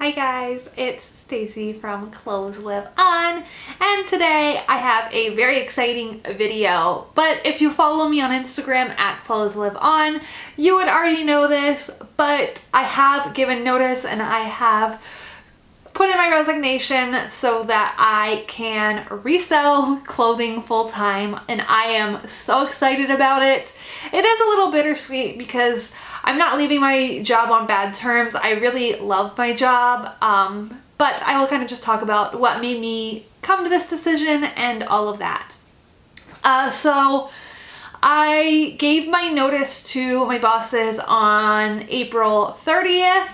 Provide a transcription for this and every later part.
Hi guys, it's Stacy from Clothes Live On, and today I have a very exciting video. But if you follow me on Instagram at Clothes Live On, you would already know this, but I have given notice and I have put in my resignation so that I can resell clothing full time, and I am so excited about it. It is a little bittersweet because I'm not leaving my job on bad terms. I really love my job, but I will kind of just talk about what made me come to this decision and all of that. So I gave my notice to my bosses on April 30th.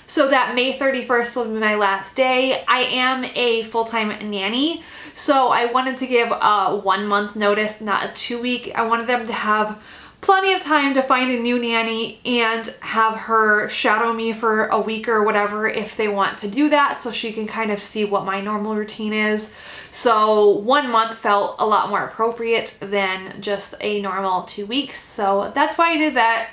So that May 31st will be my last day. I am a full-time nanny, so I wanted to give a 1 month notice, not a 2-week. I wanted them to have plenty of time to find a new nanny and have her shadow me for a week or whatever if they want to do that, so she can kind of see what my normal routine is. So 1 month felt a lot more appropriate than just a normal 2 weeks. So that's why I did that.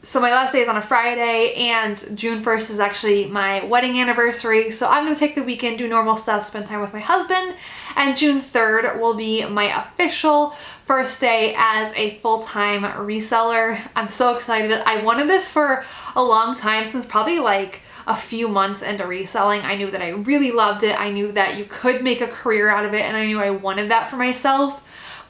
So my last day is on a Friday, and June 1st is actually my wedding anniversary. So I'm going to take the weekend, do normal stuff, spend time with my husband, and June 3rd will be my official first day as a full-time reseller. I'm so excited. I wanted this for a long time, since probably like a few months into reselling. I knew that I really loved it. I knew that you could make a career out of it, and I knew I wanted that for myself.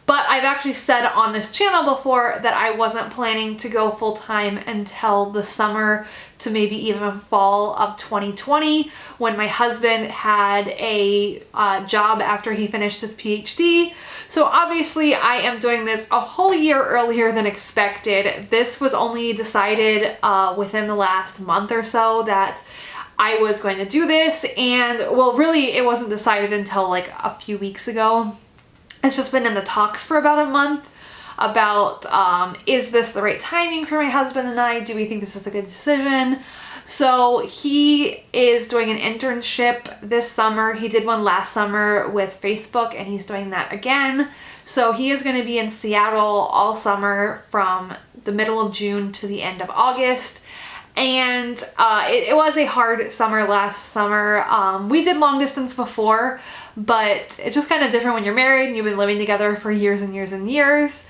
But I've actually said on this channel before that I wasn't planning to go full-time until the summer to maybe even fall of 2020, when my husband had a job after he finished his PhD. So obviously I am doing this a whole year earlier than expected. This was only decided within the last month or so that I was going to do this, and well, really it wasn't decided until like a few weeks ago. It's just been in the talks for about a month about is this the right timing for my husband and I? Do we think this is a good decision? So he is doing an internship this summer. He did one last summer with Facebook, and he's doing that again. So he is going to be in Seattle all summer from the middle of June to the end of August. And it was a hard summer last summer. We did long distance before, but it's just kind of different when you're married and you've been living together for years and years and years.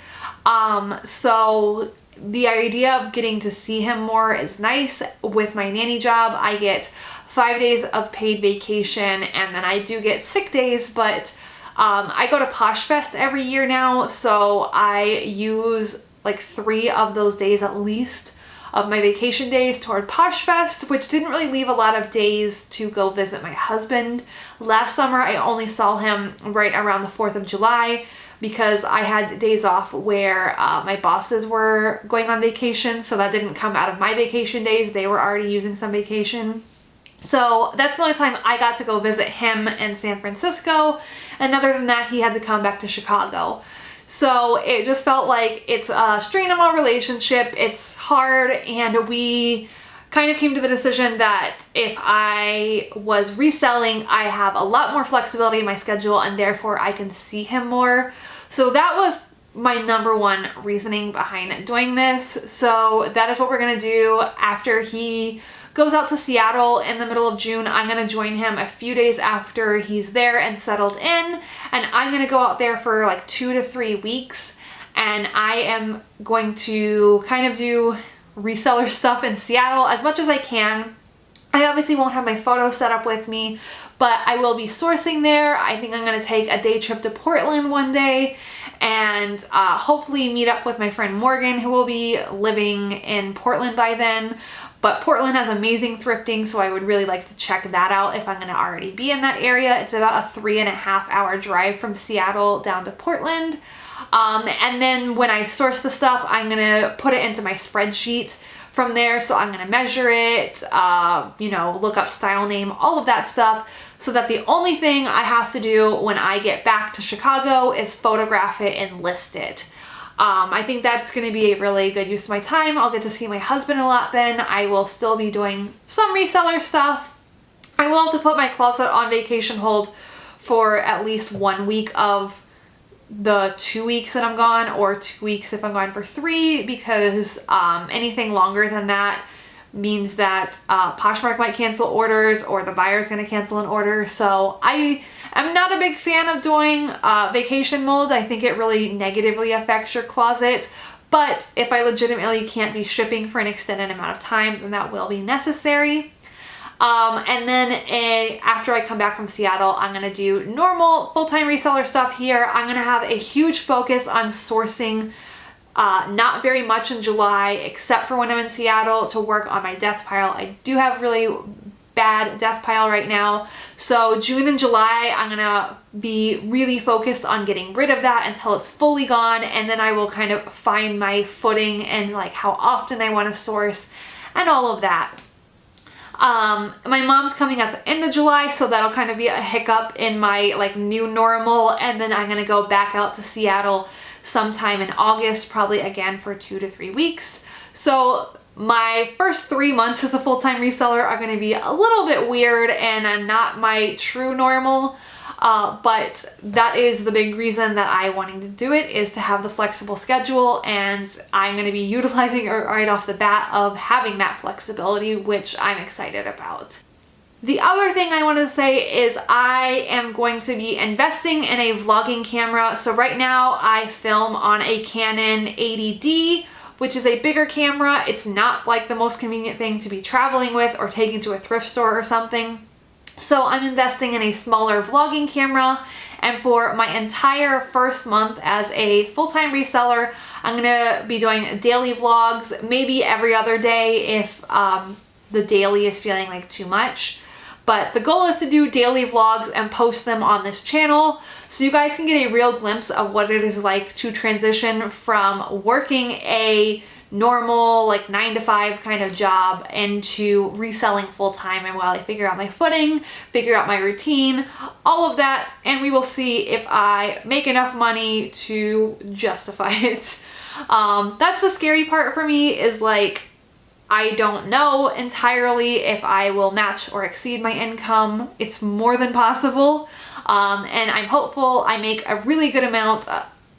So the idea of getting to see him more is nice. With my nanny job, I get 5 days of paid vacation, and then I do get sick days, but I go to Posh Fest every year now, so I use like 3 of those days at least of my vacation days toward Posh Fest, which didn't really leave a lot of days to go visit my husband. Last summer, I only saw him right around the 4th of July because I had days off where my bosses were going on vacation, so that didn't come out of my vacation days. They were already using some vacation. So that's the only time I got to go visit him in San Francisco, and other than that, he had to come back to Chicago. So it just felt like it's a strain of our relationship. It's hard, and we kind of came to the decision that if I was reselling, I have a lot more flexibility in my schedule, and therefore I can see him more. So that was my number one reasoning behind doing this. So that is what we're going to do. After he goes out to Seattle in the middle of June, I'm going to join him a few days after he's there and settled in, and I'm going to go out there for like 2 to 3 weeks, and I am going to kind of do reseller stuff in Seattle as much as I can. I obviously won't have my photos set up with me, but I will be sourcing there. I think I'm going to take a day trip to Portland one day and hopefully meet up with my friend Morgan, who will be living in Portland by then. But Portland has amazing thrifting, so I would really like to check that out if I'm going to already be in that area. It's about a 3.5-hour drive from Seattle down to Portland. And then when I source the stuff, I'm going to put it into my spreadsheet from there. So I'm going to measure it, look up style name, all of that stuff, so that the only thing I have to do when I get back to Chicago is photograph it and list it. I think that's going to be a really good use of my time. I'll get to see my husband a lot then. I will still be doing some reseller stuff. I will have to put my closet on vacation hold for at least 1 week of the 2 weeks that I'm gone, or 2 weeks if I'm gone for 3, because anything longer than that means that Poshmark might cancel orders or the buyer's going to cancel an order. So I'm not a big fan of doing vacation mold. I think it really negatively affects your closet. But if I legitimately can't be shipping for an extended amount of time, then that will be necessary. And then after I come back from Seattle, I'm going to do normal full-time reseller stuff here. I'm going to have a huge focus on sourcing not very much in July, except for when I'm in Seattle to work on my death pile. I do have really bad death pile right now. So June and July, I'm gonna be really focused on getting rid of that until it's fully gone. And then I will kind of find my footing and like how often I want to source and all of that. My mom's coming at the end of July, so that'll kind of be a hiccup in my like new normal. And then I'm gonna go back out to Seattle sometime in August, probably again for 2 to 3 weeks. So my first 3 months as a full-time reseller are going to be a little bit weird and not my true normal, but that is the big reason that I wanting to do it, is to have the flexible schedule, and I'm going to be utilizing it right off the bat of having that flexibility, which I'm excited about. The other thing I want to say is I am going to be investing in a vlogging camera. So right now I film on a Canon 80D, which is a bigger camera. It's not like the most convenient thing to be traveling with or taking to a thrift store or something. So I'm investing in a smaller vlogging camera, and for my entire first month as a full-time reseller, I'm gonna be doing daily vlogs, maybe every other day if the daily is feeling like too much. But the goal is to do daily vlogs and post them on this channel so you guys can get a real glimpse of what it is like to transition from working a normal like 9 to 5 kind of job into reselling full-time, and while I figure out my footing, figure out my routine, all of that, and we will see if I make enough money to justify it. That's the scary part for me, is like I don't know entirely if I will match or exceed my income. It's more than possible. And I'm hopeful I make a really good amount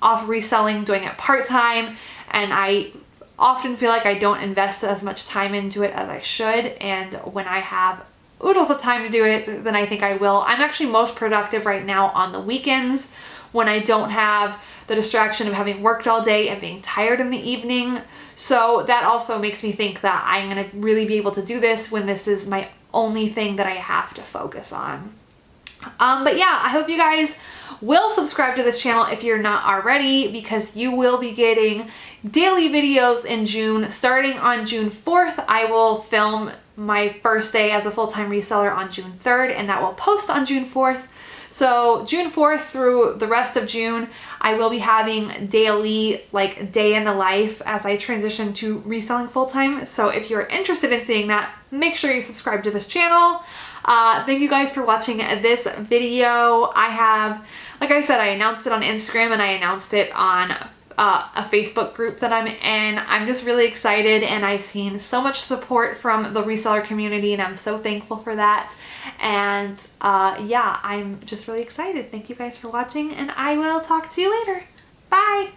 off reselling, doing it part-time. And I often feel like I don't invest as much time into it as I should. And when I have oodles of time to do it, then I think I will. I'm actually most productive right now on the weekends when I don't have the distraction of having worked all day and being tired in the evening. So that also makes me think that I'm gonna really be able to do this when this is my only thing that I have to focus on. But yeah, I hope you guys will subscribe to this channel if you're not already, because you will be getting daily videos in June. Starting on June 4th, I will film my first day as a full-time reseller on June 3rd, and that will post on June 4th. So June 4th through the rest of June, I will be having daily, like, day in the life as I transition to reselling full-time. So if you're interested in seeing that, make sure you subscribe to this channel. Thank you guys for watching this video. I have, like I said, I announced it on Instagram and I announced it on a Facebook group that I'm in. I'm just really excited, and I've seen so much support from the reseller community, and I'm so thankful for that. And yeah, I'm just really excited. Thank you guys for watching, and I will talk to you later. Bye!